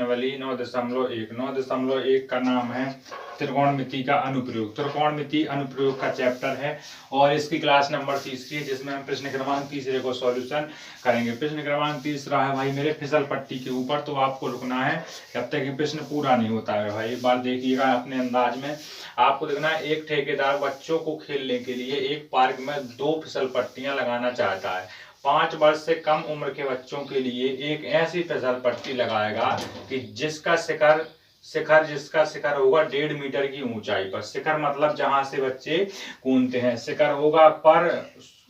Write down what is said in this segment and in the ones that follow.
प्रश्नावली 9.1 9.1 का नाम है त्रिकोणमिति का अनुप्रयोग। त्रिकोणमिति अनुप्रयोग का चैप्टर है और इसकी क्लास नंबर 3 है, जिसमें हम प्रश्न क्रमांक 3 को सॉल्यूशन करेंगे। प्रश्न क्रमांक 3 है भाई मेरे फिसल पट्टी के ऊपर, तो आपको रुकना है जब तक कि प्रश्न पूरा नहीं होता है। भाई एक बार देखिएगा अपने अंदाज में। आपको देखना है, एक ठेकेदार बच्चों को खेलने के लिए एक पार्क में 2 फिसल पट्टियां लगाना चाहता है। 5 वर्ष से कम उम्र के बच्चों के लिए एक ऐसी फिसल पट्टी लगाएगा कि जिसका शिखर होगा 1.5 मीटर की ऊंचाई पर। शिखर मतलब जहां से बच्चे कूदते हैं। शिखर होगा पर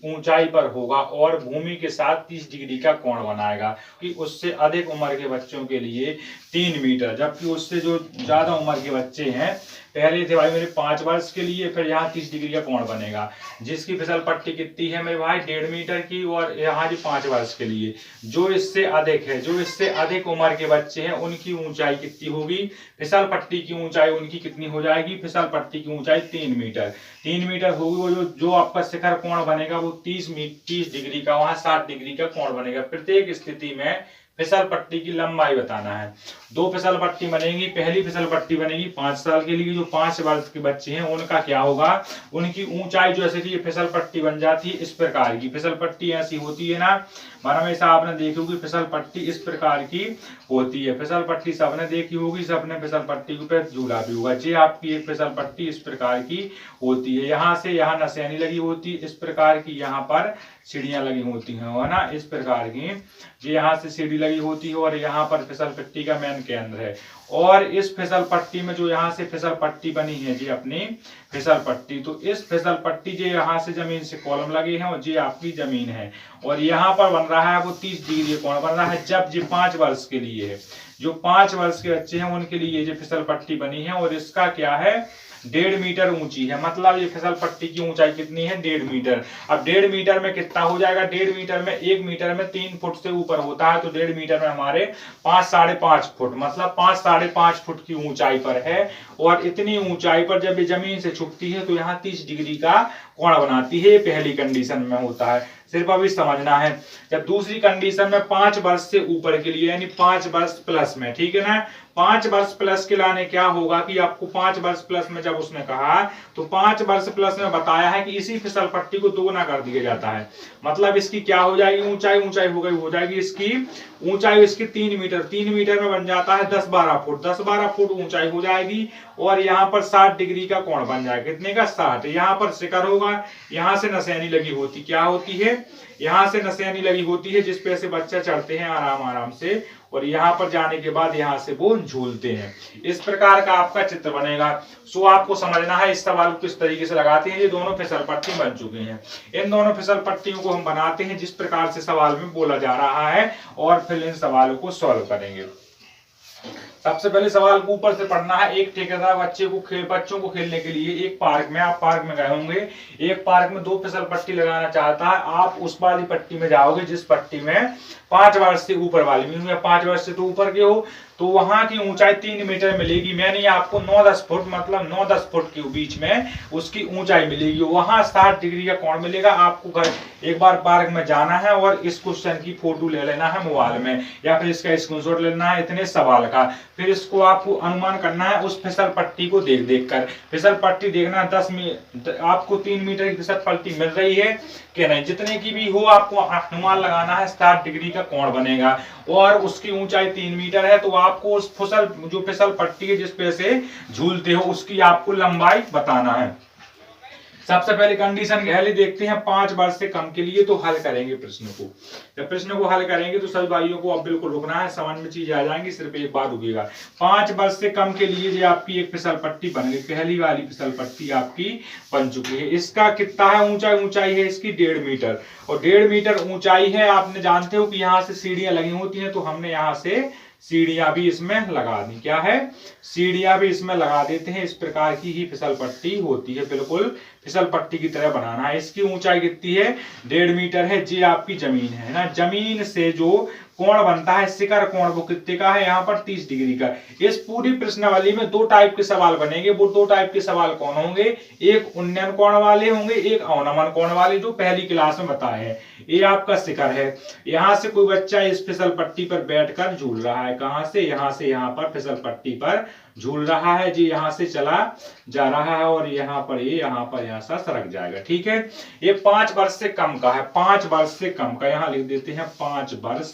ऊंचाई पर होगा और भूमि के साथ 30 डिग्री का कोण बनाएगा कि उससे अधिक उम्र के बच्चों के लिए 3 मीटर, जबकि उससे जो ज्यादा उम्र के बच्चे हैं, पहले थे भाई मेरे 5 वर्ष के लिए, फिर यहाँ 30 डिग्री का कोण बनेगा। जिसकी फिसल पट्टी कितनी है मेरे भाई 1.5 मीटर की, और यहाँ जी 5 वर्ष के लिए। जो इससे अधिक है, जो इससे अधिक उम्र के बच्चे हैं, उनकी ऊंचाई कितनी होगी, फिसल पट्टी की ऊंचाई उनकी कितनी हो जाएगी, फिसल पट्टी की ऊंचाई 3 मीटर। 3 मीटर होगी। वो जो आपका शिखर कोण बनेगा वो 30 डिग्री का, वहां 60 डिग्री का कोण बनेगा। प्रत्येक स्थिति में फिसल पट्टी की लंबाई बताना है। 2 फिसल पट्टी बनेगी। पहली फिसल पट्टी बनेगी 5 साल के लिए। जो 5 वर्ष के बच्चे हैं उनका क्या होगा, उनकी ऊंचाई जैसे कि ये फिसल पट्टी बन जाती है इस प्रकार की। फिसल पट्टी ऐसी होती है ना, हमेशा आपने देखी होगी फिसल पट्टी इस प्रकार की होती है। फिसल पट्टी सबने देखी होगी, सबने फिसल पट्टी के ऊपर झूला भी होगा। ये आपकी एक फिसल पट्टी इस प्रकार की होती है। यहाँ से यहाँ नसेनी लगी होती है इस प्रकार की, यहाँ पर सीढ़ियां लगी होती हैं, है ना, इस प्रकार की। ये यहाँ से सीढ़ी लगी होती है और यहाँ पर फिसल पट्टी का मेन केंद्र है। और इस फिसल पट्टी में जो यहाँ से फिसल पट्टी बनी है जी अपनी फिसल पट्टी, तो इस फिसल पट्टी जो यहाँ से जमीन से कॉलम लगे हैं और ये आपकी जमीन है, और यहाँ पर बन रहा है वो 30 डिग्री कोण बन रहा है। जब ये 5 वर्ष के लिए है, जो 5 वर्ष के बच्चे हैं उनके लिए ये फिसल पट्टी बनी है, और इसका क्या है 1.5 मीटर ऊंची है। मतलब ये फिसल पट्टी की ऊंचाई कितनी है 1.5 मीटर। अब 1.5 मीटर में कितना हो जाएगा, 1.5 मीटर में 1 मीटर में 3 फुट से ऊपर होता है, तो 1.5 मीटर में हमारे 5 साढ़े 5 फुट, मतलब 5 साढ़े 5 फुट की ऊंचाई पर है। और इतनी ऊंचाई पर जब ये जमीन से छुपती है तो यहाँ 30 डिग्री का कोण बनाती है। पहली कंडीशन में होता है, सिर्फ अभी समझना है। जब दूसरी कंडीशन में 5 वर्ष से ऊपर के लिए, यानी 5 वर्ष प्लस में, ठीक है ना, 5 वर्ष प्लस के लाने क्या होगा कि आपको 5 वर्ष प्लस में जब उसने कहा, तो 5 वर्ष प्लस में बताया है कि इसी फिसल पट्टी को 2 गुना कर दिया जाता है। मतलब इसकी क्या हो जाएगी ऊंचाई हो जाएगी इसकी ऊंचाई इसकी 3 मीटर। 3 मीटर में बन जाता है 10-12 फुट। 10-12 फुट ऊंचाई हो जाएगी और यहाँ पर 60 डिग्री का कोण बन जाएगा। कितने का 60। यहाँ पर शिखर होगा, यहाँ से नसेनी लगी होती, क्या होती है, यहाँ से नसेनी लगी होती है जिस पे से बच्चा चढ़ते हैं आराम से, और यहाँ पर जाने के बाद यहाँ से वो झूलते हैं। इस प्रकार का आपका चित्र बनेगा। सो आपको समझना है इस सवाल को किस तरीके से लगाते हैं। ये दोनों फिसल पट्टी बन चुके हैं। इन दोनों फिसल पट्टियों को हम बनाते हैं जिस प्रकार से सवाल में बोला जा रहा है, और फिर इन सवालों को सॉल्व करेंगे। सबसे पहले सवाल को ऊपर से पढ़ना है। एक ठेकेदार बच्चों को खेलने के लिए एक पार्क में, आप पार्क में गए होंगे, एक पार्क में 2 फिसल पट्टी लगाना चाहता है। आप उस वाली पट्टी में जाओगे जिस पट्टी में 5 वर्ष से ऊपर वाली में, 5 वर्ष से तो ऊपर के हो, तो वहां की ऊंचाई 3 मीटर मिलेगी। मैंने आपको 9-10 फुट, मतलब 9-10 फुट के बीच में उसकी ऊंचाई मिलेगी। वहां 60 डिग्री का कोण मिलेगा। आपको एक बार पार्क में जाना है और इस क्वेश्चन की फोटो ले लेना है मोबाइल में, या फिर इसका स्क्रीनशॉट ले लेना है इतने सवाल का। फिर इसको आपको अनुमान करना है उस फिसल पट्टी को देख कर। फिसल पट्टी देखना 10 आपको 3 मीटर की फिसल पट्टी मिल रही है कि नहीं, जितने की भी हो आपको अनुमान लगाना है। 60 डिग्री का कोण बनेगा और उसकी ऊंचाई 3 मीटर है, तो आपको उस फिसल पट्टी है जिस पे से झूलते हो उसकी आपको लंबाई बताना है। सबसे पहले कंडीशन पहले देखते हैं 5 वर्ष से कम के लिए, तो हल करेंगे प्रश्न को। जब प्रश्न को हल करेंगे तो सभी भाइयों को अब बिल्कुल रुकना है, समझ में चीज आ जाएंगी, सिर्फ एक बार रुकेगा। 5 वर्ष से कम के लिए ये आपकी एक फिसल पट्टी बन गई। पहली वाली फिसल पट्टी आपकी बन चुकी है। इसका कितना है ऊंचाई है इसकी 1.5 मीटर, और 1.5 मीटर ऊंचाई है। आपने जानते हो कि यहाँ से सीढ़ियां लगी होती हैं, तो हमने यहाँ से सीढ़ियां भी इसमें लगा दी। क्या है, सीढ़ियां भी इसमें लगा देते हैं। इस प्रकार की ही फिसल पट्टी होती है, बिल्कुल फिसल पट्टी की तरह बनाना है। इसकी ऊंचाई कितनी है 1.5 मीटर है। जी आपकी जमीन है ना, जमीन से जो कोण बनता है शिखर कोण, वो कितने का है यहाँ पर 30 डिग्री का। इस पूरी प्रश्नावली में दो टाइप के सवाल बनेंगे। वो दो टाइप के सवाल कौन होंगे, एक उन्नयन कोण वाले होंगे, एक अवनमन कोण वाले, जो पहली क्लास में बताए हैं। ये आपका शिखर है, यहाँ से कोई बच्चा इस फिसल पट्टी पर बैठकर झूल रहा है, कहां से, यहाँ से यहाँ पर फिसल पट्टी पर झूल रहा है जी, यहाँ से चला जा रहा है और यहाँ पर ये यहाँ पर ऐसा सरक जाएगा। ठीक है, ये 5 वर्ष से कम का है, 5 वर्ष से कम का, यहाँ लिख देते हैं 5 वर्ष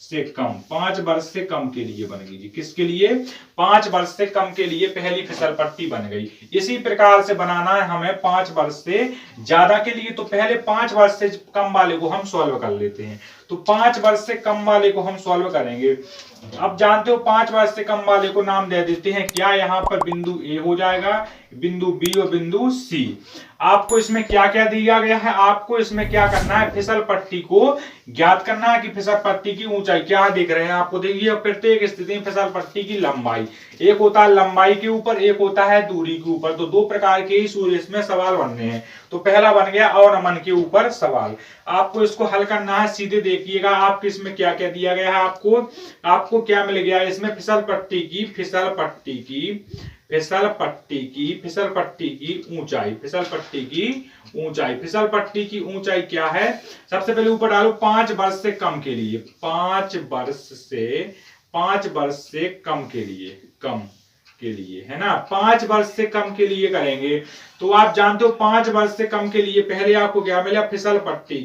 से कम, 5 वर्ष से कम के लिए बन गई जी। किसके लिए, 5 वर्ष से कम के लिए पहली फिसल पट्टी बन गई। इसी प्रकार से बनाना है हमें 5 वर्ष से ज्यादा के लिए, तो पहले 5 वर्ष से कम वाले को हम सॉल्व कर लेते हैं। तो 5 वर्ष से कम वाले को हम सॉल्व करेंगे। अब जानते हो 5 वर्ष से कम वाले को नाम दे देते हैं क्या, यहाँ पर बिंदु ए हो जाएगा, बिंदु बी और बिंदु सी। आपको इसमें क्या क्या दिया गया है, आपको इसमें क्या करना है, फिसल पट्टी को ज्ञात करना है कि फिसल पट्टी की ऊंचाई क्या देख रहे हैं आपको, देखिए प्रत्येक स्थिति में फिसल पट्टी की लंबाई, एक होता है लंबाई के ऊपर, एक होता है दूरी के ऊपर। तो दो प्रकार के ही सूर्य इसमें सवाल बनने हैं। तो पहला बन गया अवनमन के ऊपर सवाल। आपको इसको हल करना है, सीधे देखिएगा आपको इसमें क्या क्या दिया गया है। आपको क्या मिल गया इसमें, फिसल पट्टी की ऊंचाई, फिसल पट्टी की ऊंचाई क्या है। सबसे पहले ऊपर डालो 5 वर्ष से कम के लिए, 5 वर्ष से कम के लिए है ना, 5 वर्ष से कम के लिए करेंगे। तो आप जानते हो 5 वर्ष से कम के लिए पहले आपको क्या मिला, फिसल पट्टी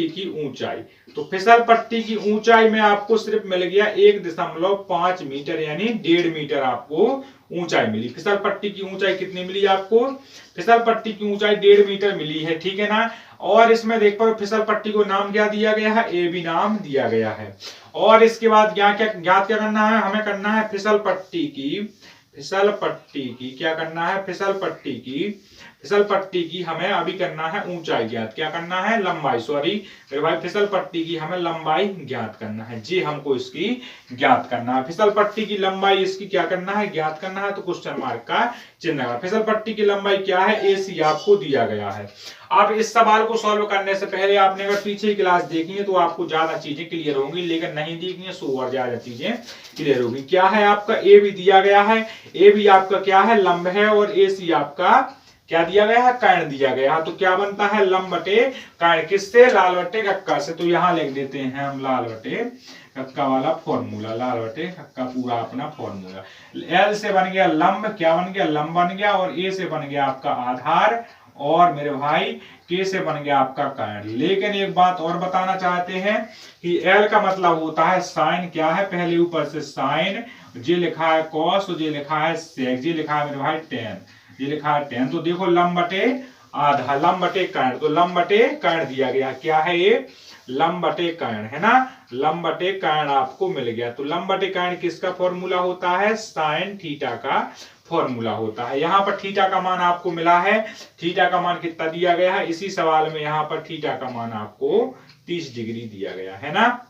की ऊंचाई। तो फिसल पट्टी की ऊंचाई में आपको सिर्फ मिल गया 1.5 मीटर, यानी 1.5 मीटर आपको ऊंचाई मिली। फिसल पट्टी की ऊंचाई कितनी मिली आपको, फिसल पट्टी की ऊंचाई 1.5 मीटर मिली है। ठीक है ना, और इसमें देख पा फिसल पट्टी को नाम क्या दिया गया है, ए बी नाम दिया गया है। और इसके बाद ज्ञात क्या करना है, हमें करना है फिसल पट्टी की क्या करना है, फिसल पट्टी की हमें अभी करना है ऊंचाई ज्ञात, क्या करना है, लंबाई, सॉरी मेरे भाई, फिसल पट्टी की हमें लंबाई ज्ञात करना है जी, हमको इसकी ज्ञात करना है। फिसल पट्टी की लंबाई इसकी क्या करना है, ज्ञात करना है। तो क्वेश्चन मार्क का चिन्ह है। फिसल पट्टी की लंबाई क्या है, AC आपको दिया गया है। अब इस सवाल को सॉल्व करने से पहले आपने अगर पीछे की क्लास देखी है तो आपको ज्यादा चीजें क्लियर होंगी, लेकिन नहीं देखी है सो और ज्यादा चीजें क्लियर होगी। क्या है आपका, ए बी दिया गया है, ए बी आपका क्या है, लंब है, और AC आपका क्या दिया गया है, कर्ण दिया गया है। तो क्या बनता है, लंब बटे कर्ण, किससे, लाल बटे कक्का से। तो यहाँ लिख देते हैं हम लाल बटे कक्का वाला फॉर्मूला, लाल बटे कक्का पूरा अपना फॉर्मूला। L से बन गया लंब, क्या बन गया, लंब बन गया, और A से बन गया आपका आधार, और मेरे भाई K से बन गया आपका कर्ण। लेकिन एक बात और बताना चाहते हैं कि L का मतलब होता है साइन, क्या है, पहले ऊपर से साइन, जे लिखा है कॉस, जे लिखा है सेक, जे लिखा है मेरे भाई टेन, ये लिखा है 10। तो देखो लंब बटे आधा, लंब बटे कर्ण, तो लंब बटे कर्ण दिया गया, क्या है ये, लंब बटे कर्ण है ना, लंब बटे कर्ण आपको मिल गया। तो लंब बटे कर्ण किसका फॉर्मूला होता है, साइन थीटा का फॉर्मूला होता है। यहाँ पर थीटा का मान आपको मिला है, थीटा का मान कितना दिया गया है, इसी सवाल में यहाँ पर थीटा का मान आपको 30 डिग्री दिया गया है ना,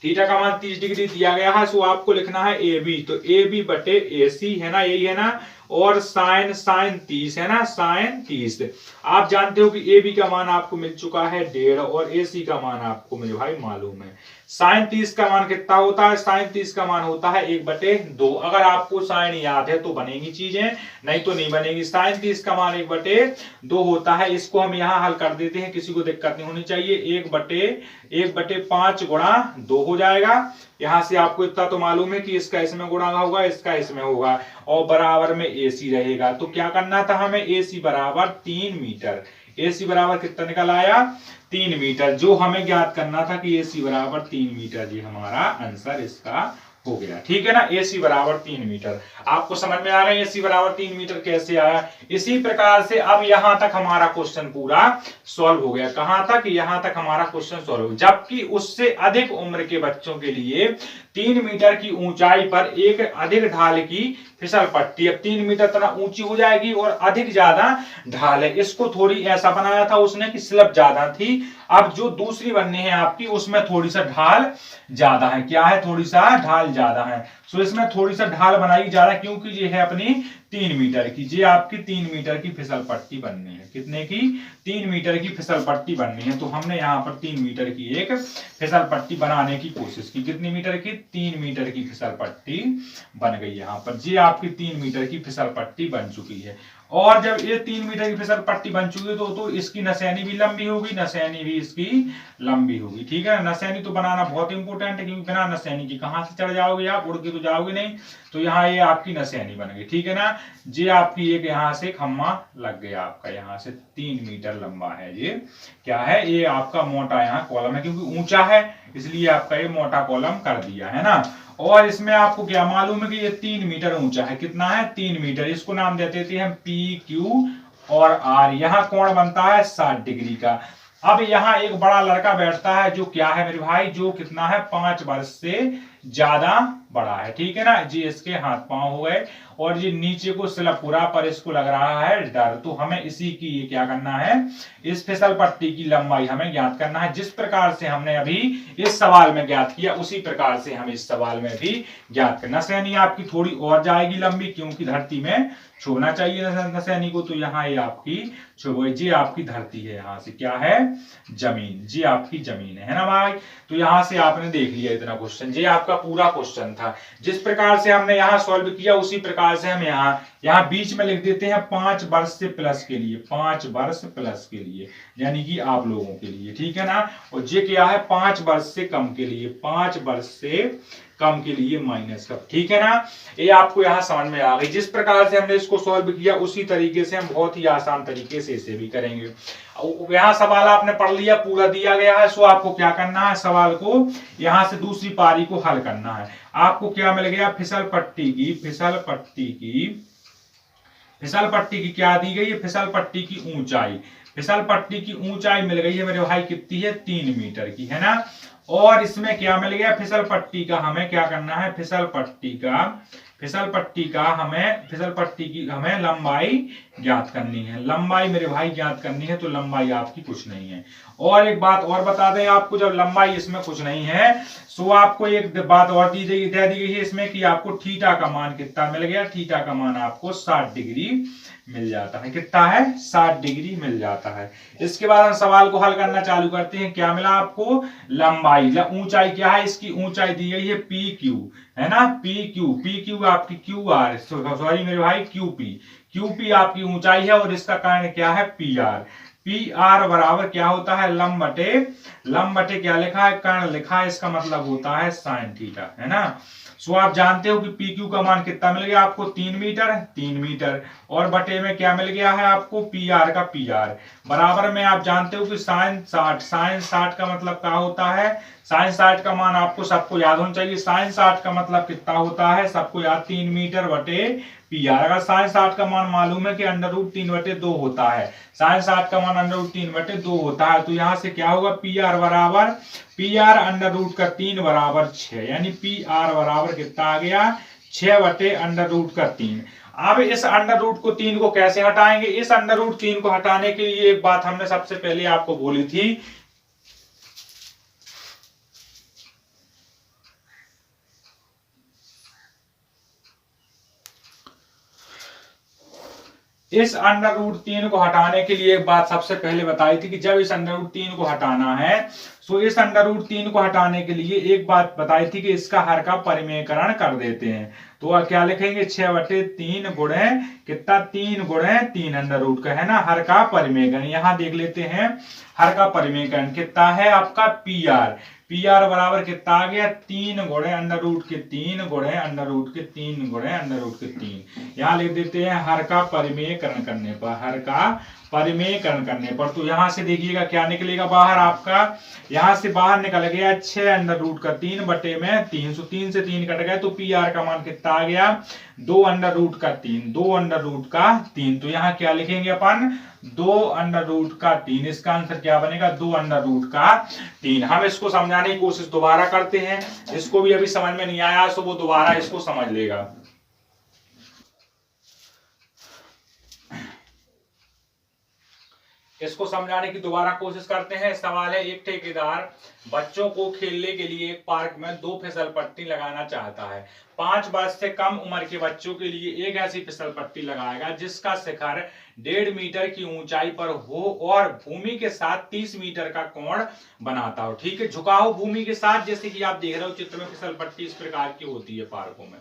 थीटा का मान 30 डिग्री दिया गया है। सो आपको लिखना है ए बी, तो ए बी बटे AC है ना, यही है ना, और साइन 30 है ना, साइन 30। आप जानते हो कि ए बी का मान आपको मिल चुका है 1.5, और AC का मान आपको मेरे भाई मालूम है। साइन 30 का मान कितना होता है, साइन 30 का मान होता है 1/2। अगर आपको साइन याद है तो बनेगी चीजें, नहीं तो नहीं बनेगी। साइन 30 का मान 1/2 होता है। इसको हम यहाँ हल कर देते हैं, किसी को दिक्कत नहीं होनी चाहिए। 1/5 गुणा 2 हो जाएगा। यहां से आपको इतना तो मालूम है कि इसका इसमें गुणा होगा, इसका इसमें होगा, और बराबर में AC रहेगा। तो क्या करना था हमें, AC बराबर 3 मीटर, AC बराबर कितना निकल आया, 3 मीटर, जो हमें ज्ञात करना था कि AC बराबर 3 मीटर, जी हमारा आंसर इसका हो गया। ठीक है ना, AC बराबर 3 मीटर। आपको समझ में आ रहा है AC बराबर 3 मीटर कैसे आया। इसी प्रकार से अब यहां तक हमारा क्वेश्चन पूरा सॉल्व हो गया। कहां तक, यहां तक हमारा क्वेश्चन सॉल्व हो गया। जबकि उससे अधिक उम्र के बच्चों के लिए 3 मीटर की ऊंचाई पर एक अधिक ढाल की फिसल पट्टी, अब 3 मीटर तरह ऊंची हो जाएगी और अधिक ज्यादा ढाल है। इसको थोड़ी ऐसा बनाया था उसने कि स्लप ज्यादा थी। अब जो दूसरी बननी है आपकी, उसमें थोड़ी सा ढाल ज्यादा है। क्या है, थोड़ी सा ढाल ज्यादा है। सो इसमें थोड़ी सा ढाल बनाई जा रहा है क्योंकि ये है अपनी 3 मीटर की, ये आपकी 3 मीटर की फिसल पट्टी बननी है। कितने की? 3 मीटर की फिसल पट्टी बननी है। तो हमने यहाँ पर 3 मीटर की एक फिसल पट्टी बनाने की कोशिश की। कितनी मीटर की? 3 मीटर की फिसल पट्टी बन गई यहाँ पर। ये आपकी 3 मीटर की फिसल पट्टी बन चुकी है। और जब ये 3 मीटर की फिसल पट्टी बन चुकी है तो इसकी नसैनी भी लंबी होगी, नसैनी भी इसकी लंबी होगी। ठीक है, नसैनी तो बनाना बहुत इंपॉर्टेंट है क्योंकि बिना नसैनी की कहां से चढ़ जाओगे आप, उड़ के तो जाओगे नहीं। तो यहाँ ये आपकी नसैनी बन गई। ठीक है ना, ये आपकी एक यहाँ से खम्मा लग गया आपका, यहाँ से 3 मीटर लंबा है। ये क्या है? ये आपका मोटा यहाँ कॉलम है क्योंकि ऊंचा है इसलिए आपका ये मोटा कॉलम कर दिया है ना। और इसमें आपको क्या मालूम है कि ये 3 मीटर ऊंचा है। कितना है? 3 मीटर। इसको नाम देते थे हम पी क्यू और आर। यहाँ कोण बनता है 60 डिग्री का। अब यहाँ एक बड़ा लड़का बैठता है जो क्या है मेरे भाई, जो कितना है 5 वर्ष से ज्यादा बड़ा है। ठीक है ना, जी इसके हाथ पांव हो गए और ये नीचे को स्लैब पूरा पर इसको लग रहा है डर। तो हमें इसी की ये क्या करना है, इस फिसल पट्टी की लंबाई हमें ज्ञात करना है। जिस प्रकार से हमने अभी इस सवाल में ज्ञात किया उसी प्रकार से हम इस सवाल में भी ज्ञात करना। नसैनी आपकी थोड़ी और जाएगी लंबी क्योंकि धरती में छूना चाहिए नसैनी को। तो यहाँ ये आपकी जी आपकी धरती है, यहाँ से क्या है? जमीन। जी आपकी जमीन है ना भाई। तो यहाँ से आपने देख लिया इतना क्वेश्चन, ये आपका पूरा क्वेश्चन था। जिस प्रकार से हमने यहाँ सॉल्व किया उसी प्रकार से हम यहाँ बीच में लिख देते हैं 5 वर्ष से प्लस के लिए, 5 वर्ष प्लस के लिए, यानी कि आप लोगों के लिए। ठीक है ना, और ये क्या है? 5 वर्ष से कम के लिए, 5 वर्ष से कम के लिए माइनस का। ठीक है ना, ये आपको यहाँ समझ में आ गई। जिस प्रकार से हमने इसको सॉल्व किया उसी तरीके से हम बहुत ही आसान तरीके से इसे भी करेंगे। यहाँ सवाल आपने पढ़ लिया, पूरा दिया गया है। सो आपको क्या करना है, सवाल को यहाँ से दूसरी पारी को हल करना है। आपको क्या मिल गया? फिसल पट्टी की क्या दी गई है? फिसल पट्टी की ऊंचाई, फिसल पट्टी की ऊंचाई मिल गई है मेरे भाई, कितनी है? 3 मीटर की, है ना। और इसमें क्या मिल गया? फिसल पट्टी का हमें क्या करना है? फिसल पट्टी की हमें लंबाई ज्ञात करनी है। लंबाई मेरे भाई ज्ञात करनी है, तो लंबाई आपकी कुछ नहीं है। और एक बात और बता दें आपको, जब लंबाई इसमें कुछ नहीं है सो आपको एक बात और दी गई है इसमें कि आपको थीटा का मान कितना मिल गया? थीटा का मान आपको 60 डिग्री मिल जाता है। कितना है? 60 डिग्री मिल जाता है। इसके बाद हम सवाल को हल करना चालू करते हैं। क्या मिला आपको? लंबाई, ऊंचाई क्या है? इसकी ऊंचाई दी गई है पी क्यू, है ना। पी क्यू आपकी क्यू आर, सॉरी मेरे भाई क्यू पी आपकी ऊंचाई है और इसका कारण क्या है? P R. पी आर बराबर क्या होता है? लंब बटे क्या लिखा है? कर्ण लिखा है, इसका मतलब होता है साइन थीटा, है ना। सो आप जानते हो कि पी क्यू का मान कितना मिल गया आपको? 3 मीटर। और बटे में क्या मिल गया है आपको? पी आर का पी आर बराबर में आप जानते हो कि साइन 60 का मतलब क्या होता है? साइन 60 का मान आपको सबको याद होना चाहिए। साइन 60 का मतलब कितना होता है? सबको याद, 3 मीटर बटे पी आर। अगर साइन 60 का मान मालूम है कि √3/2 होता है, साइन 60 का मान √3/2 होता है, तो यहां से क्या होगा? पी आर बराबर √3 बराबर 6, यानी पी आर बराबर कितना आ गया? 6/√3। अब इस √3 को कैसे हटाएंगे? इस √3 को हटाने के लिए एक बात हमने सबसे पहले आपको बोली थी, इस √3 को हटाने के लिए एक बात सबसे पहले बताई थी कि जब इस √3 को हटाना है, सो इस √3 को हटाने के लिए एक बात बताई थी कि इसका हर का परिमेयकरण कर देते हैं। तो क्या लिखेंगे? 6/3 गुणे कितना? 3 गुणे 3 √ का, है ना, हर का परिमेयकरण। यहां देख लेते हैं हर का परिमेयकरण कितना है आपका? पी आर बराबर कितना आ गया? 3 गुणे √3 गुणे √3। यहाँ लिख देते हैं हर का परिमेयकरण करने पर, तो यहां से देखिएगा क्या निकलेगा बाहर आपका। यहां से बाहर निकल गया 6 बटे में 3, 3 से 3 कट गए, तो पी आर का मान कितना आ गया? 2 √3। तो यहाँ क्या लिखेंगे अपन? 2 √3। इसका आंसर क्या बनेगा? 2 √3। हम इसको समझाने की कोशिश दोबारा करते हैं, इसको भी अभी समझ में नहीं आया तो वो दोबारा इसको समझ लेगा। इसको समझाने की दोबारा कोशिश करते हैं। सवाल है, एक ठेकेदार बच्चों को खेलने के लिए एक पार्क में 2 फिसल पट्टी लगाना चाहता है। 5 वर्ष से कम उम्र के बच्चों के लिए एक ऐसी फिसल पट्टी लगाएगा जिसका शिखर 1.5 मीटर की ऊंचाई पर हो और भूमि के साथ 30 मीटर का कोण बनाता हो। ठीक है, झुकाव भूमि के साथ, जैसे कि आप देख रहे हो चित्र में, फिसल पट्टी इस प्रकार की होती है पार्कों में।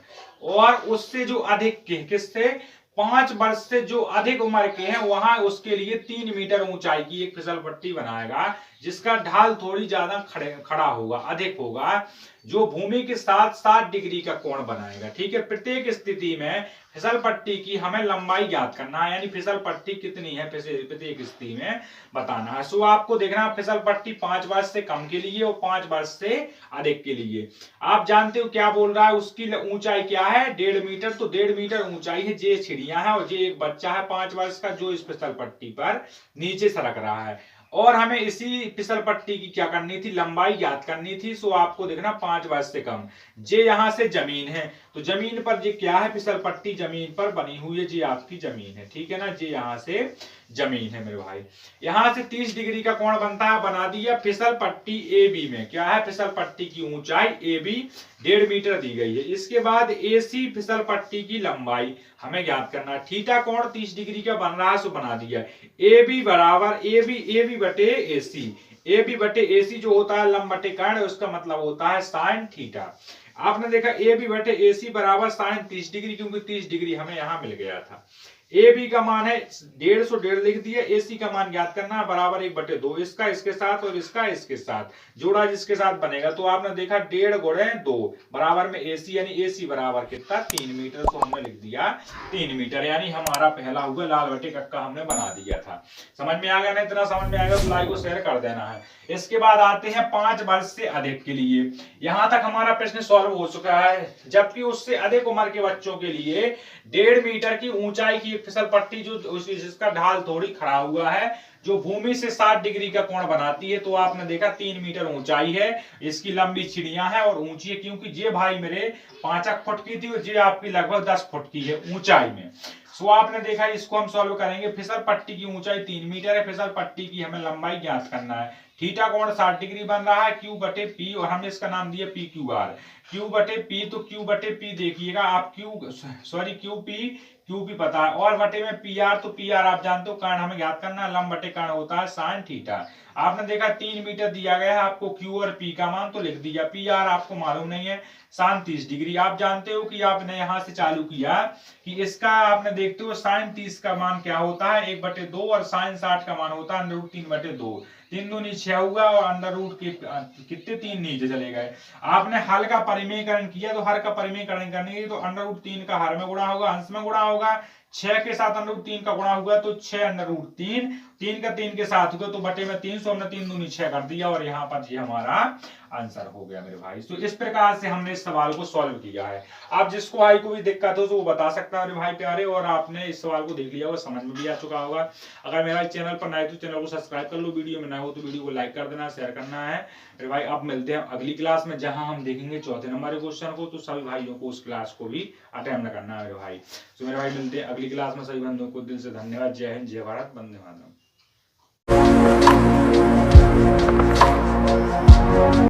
और उससे जो अधिक किससे 5 वर्ष से जो अधिक उम्र के हैं वहां उसके लिए 3 मीटर ऊंचाई की एक फिसल पट्टी बनाएगा जिसका ढाल थोड़ी ज्यादा खड़ा होगा, अधिक होगा, जो भूमि के साथ 60 डिग्री का कोण बनाएगा। ठीक है, प्रत्येक स्थिति में फिसल पट्टी की हमें लंबाई ज्ञात करना है, यानी फिसल पट्टी कितनी है प्रत्येक स्थिति में बताना है। सो आपको देखना है फिसल पट्टी 5 वर्ष से कम के लिए और 5 वर्ष से अधिक के लिए। आप जानते हो क्या बोल रहा है, उसकी ऊंचाई क्या है, 1.5 मीटर। तो 1.5 मीटर ऊंचाई है, जे चिड़िया है और जे एक बच्चा है 5 वर्ष का, जो इस फिसल पट्टी पर नीचे सरक रहा है। और हमें इसी फिसल पट्टी की क्या करनी थी, लंबाई ज्ञात करनी थी। सो आपको देखना 5 वर्ष से कम। जे यहां से जमीन है, तो जमीन पर जे क्या है, फिसल पट्टी जमीन पर बनी हुई है, जे आपकी जमीन है। ठीक है ना, जे यहां से जमीन है मेरे भाई। यहां से 30 डिग्री का कोण बनता है, बना दिया। फिसल पट्टी ए बी में क्या है, फिसल पट्टी की ऊंचाई ए बी 1.5 मीटर दी गई है। इसके बाद ए सी फिसल पट्टी की लंबाई हमें ज्ञात करना है। थीटा कोण 30 डिग्री का बन रहा है, सो बना दिया। ए बी बराबर ए बी बटे ए सी। ए बी बटे ए सी जो होता है लंब बटे कर्ण, उसका मतलब होता है साइन थीटा। आपने देखा ए बी बटे ए सी बराबर साइन 30 डिग्री, क्योंकि 30 डिग्री हमें यहां मिल गया था। ए बी का मान है 150, 1.5 लिख दिया। ए सी का मान ज्ञात करना है, बराबर 1/2। इसका इसके साथ और इसका इसके साथ जोड़ा जिसके साथ बनेगा, तो आपने देखा 1.5 गुणे 2 बराबर में ए सी, यानी ए सी बराबर कितना, 3 मीटर। तो हमने लिख दिया 3 मीटर, यानी हमारा पहला हुआ लाल बटे कक्का हमने बना दिया था। समझ में आ गया ना, इतना समझ में आएगा तो लाइक को शेयर कर देना है। इसके बाद आते हैं 5 वर्ष से अधिक के लिए। यहां तक हमारा प्रश्न सॉल्व हो चुका है, जबकि उससे अधिक उम्र के बच्चों के लिए 1.5 मीटर की ऊंचाई की फिसल पट्टी जो जिसका ढाल थोड़ी खड़ा हुआ है, जो भूमि से 60 डिग्री का कोण बनाती है। तो आपने देखा 3 मीटर ऊंचाई है, इसकी लंबी चिड़िया है और ऊंची है, क्योंकि जे भाई मेरे 5 फुट की थी और जे आपकी लगभग 10 फुट की है ऊंचाई में। सो आपने देखा, इसको हम सॉल्व करेंगे। फिसल पट्टी की ऊंचाई 3 मीटर है, फिसल पट्टी की हमें लंबाई ज्ञात करना है। थीटा कोण 60 डिग्री बन रहा है, क्यू बटे पी, और हमने इसका नाम दिया पी क्यू आर। क्यू बटे पी, तो क्यू बटे पी देखिएगा आप, क्यू पी पता है, और बटे में पी आर, तो पी आर आप जानते हो कर्ण हमें ज्ञात करना है, लंब बटे कर्ण होता है साइन थीटा। आपने देखा 3 मीटर दिया गया है आपको, क्यू और पी का मान तो लिख दिया। पी आर आपको मालूम नहीं है, साइन 30 डिग्री। आप जानते हो कि आपने यहां से चालू किया कि इसका आपने देखते हो साइन 30 का मान क्या होता है, 1/2, और साइन 60 का मान होता है √3/2। 3 दूनी 6 हुआ और अंडर रूट के कितने 3 नीचे चले गए। आपने हल का परिमेयकरण किया, तो हर का परिमेयकरण करने के लिए तो √3 का हर में गुणा होगा, अंश में गुणा होगा। 6 के साथ √3 का गुणा हुआ तो 6√3, 3 का 3 के साथ हुआ तो बटे में 300, हमने 3 दूनी 6 कर दिया, और यहाँ पर ये हमारा आंसर हो गया मेरे भाई। तो इस प्रकार से हमने इस सवाल को सॉल्व किया है। आप जिसको आई को भी दिक्कत हो तो वो बता सकता है मेरे भाई प्यारे, और आपने इस सवाल को देख लिया होगा, समझ में भी आ चुका होगा। अगर मेरा चैनल पर नए तो चैनल को सब्सक्राइब कर लो, वीडियो में नए हो तो वीडियो को लाइक कर देना, शेयर करना है मेरे भाई। अब मिलते हैं अगली क्लास में, जहां हम देखेंगे चौथे नंबर के क्वेश्चन को। तो सभी भाइयों को उस क्लास को भी अटेम्प्ट करना है मेरे भाई। तो मेरे भाई मिलते हैं अगली क्लास में। सभी बंधुओं को दिल से धन्यवाद। जय हिंद, जय भारत, वंदे मातरम।